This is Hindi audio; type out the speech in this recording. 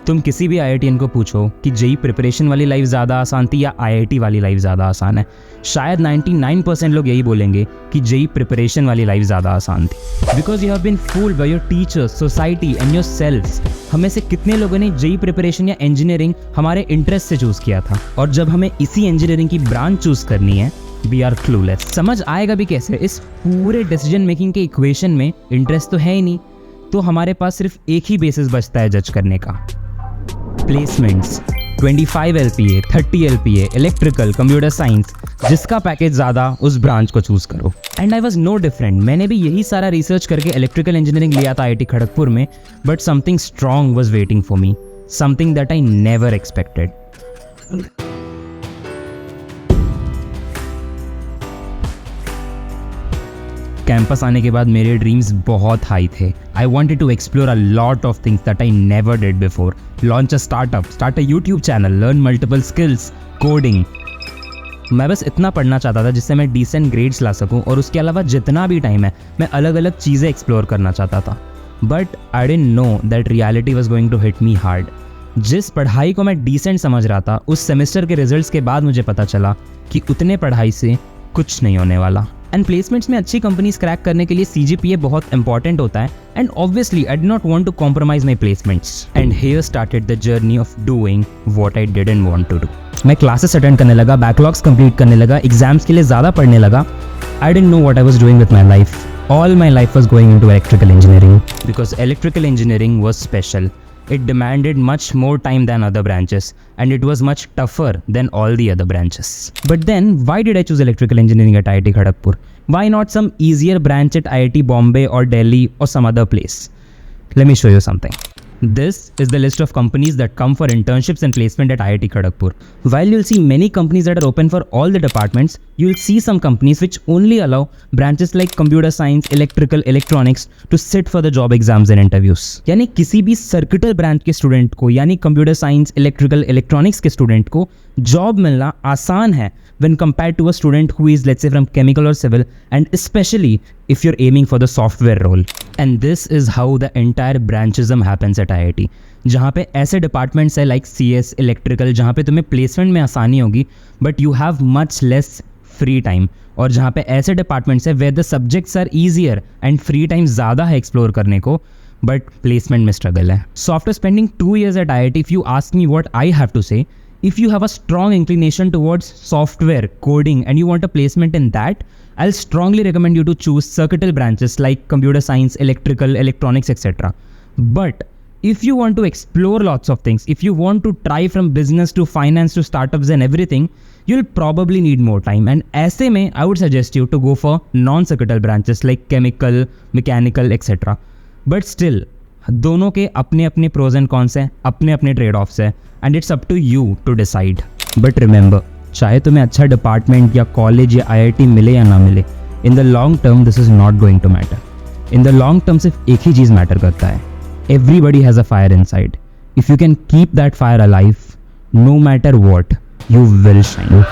तुम किसी भी IITian को पूछो कि जेई प्रिपरेशन वाली लाइफ ज़्यादा आसान थी या IIT वाली लाइफ ज़्यादा आसान है, शायद 99% लोग यही बोलेंगे कि जेई प्रिपरेशन वाली लाइफ ज़्यादा आसान थी। Because you have been fooled by your teachers, society and your selfs. हमें से कितने लोगों ने जेई प्रिपरेशन या इंजीनियरिंग हमारे इंटरेस्ट से चूज़ किया था, और जब हमें इसी इंजीनियरिंग की ब्रांच चूज़ करनी है, वी आर क्लूलेस। समझ आएगा भी कैसे? इस पूरे डिसीजन मेकिंग के इक्वेशन में इंटरेस्ट तो है ही नहीं, तो हमारे पास सिर्फ एक ही बेसिस बचता है जज करने का, placements. 25 LPA, 30 LPA, electrical, computer science, जिसका पैकेज ज़्यादा उस ब्रांच को चूज़ करो। And I was no different. मैंने भी यही सारा रिसर्च करके इलेक्ट्रिकल इंजीनियरिंग लिया था IIT खड़गपुर में, but something strong was waiting for me, something that I never expected. Campus आने के बाद मेरे ड्रीम्स बहुत हाई थे। I wanted to explore a lot of things that I never did before. Launch a startup, start a YouTube channel, learn multiple skills, coding. मैं बस इतना पढ़ना चाहता था जिससे मैं डिसेंट ग्रेड्स ला सकूं, और उसके अलावा जितना भी टाइम है मैं अलग अलग चीज़ें एक्सप्लोर करना चाहता था। But I didn't know that reality was going to hit me hard. जिस पढ़ाई को मैं डिसेंट समझ रहा था, उस सेमेस्टर के रिजल्ट्स के बाद मुझे पता चला कि उतने पढ़ाई से कुछ नहीं होने वाला। एंड प्लेसमेंट्स में अच्छी कंपनीज क्रैक करने के लिए CGPA बहुत इंपॉर्टेंट होता है, and obviously I did not want to compromise my placements. And here started the journey of doing what I didn't want to do. मैं क्लासेस अटेंड करने लगा, बैकलॉग्स कंप्लीट करने लगा, एग्जाम्स के लिए ज़्यादा पढ़ने लगा। आई didn't know what I was doing with my life. All my life was going into electrical engineering, because electrical engineering was special. It demanded much more time than other branches, and it was much tougher than all the other branches. But then, why did I choose electrical engineering at IIT Kharagpur? Why not some easier branch at IIT Bombay or Delhi or some other place? Let me show you something. This is the list of companies that come for internships and placement at IIT Kharagpur. While you'll see many companies that are open for all the departments, you'll see some companies which only allow branches like computer science, electrical, electronics to sit for the job exams and interviews. यानी किसी भी सर्किटल ब्रांच के स्टूडेंट को, यानी कंप्यूटर साइंस, इलेक्ट्रिकल, इलेक्ट्रॉनिक्स के स्टूडेंट को जॉब मिलना आसान है when compared to a student who is, let's say, from chemical or civil, and especially if you're aiming for the software role. And this is how the entire branchism happens at IIT, जहाँ पे ऐसे डिपार्टमेंट्स है like CS, इलेक्ट्रिकल, जहाँ पे तुम्हें प्लेसमेंट में आसानी होगी but you have much less free time, और जहाँ पे ऐसे डिपार्टमेंट्स है where the subjects are easier and free time ज़्यादा है एक्सप्लोर करने को, बट प्लेसमेंट में स्ट्रगल है. So after spending 2 years at IIT, if you ask me what I have to say, if you have a strong inclination towards software, coding, and you want a placement in that, I'll strongly recommend you to choose circuital branches like computer science, electrical, electronics, etc. But if you want to explore lots of things, if you want to try from business to finance to startups and everything, you'll probably need more time. And ऐसे में I would suggest you to go for non-circuital branches like chemical, mechanical, etc. But still, दोनों के अपने अपने प्रोज एंड कॉन्स हैं, अपने अपने ट्रेड ऑफ्स हैं, and it's up to you to decide. But remember, चाहे तुम्हें अच्छा डिपार्टमेंट या कॉलेज या IIT मिले या ना मिले, in the long term this is not going to matter. In the long term सिर्फ एक ही चीज़ मैटर करता है. Everybody has a fire inside. If you can keep that fire alive, no matter what, you will shine.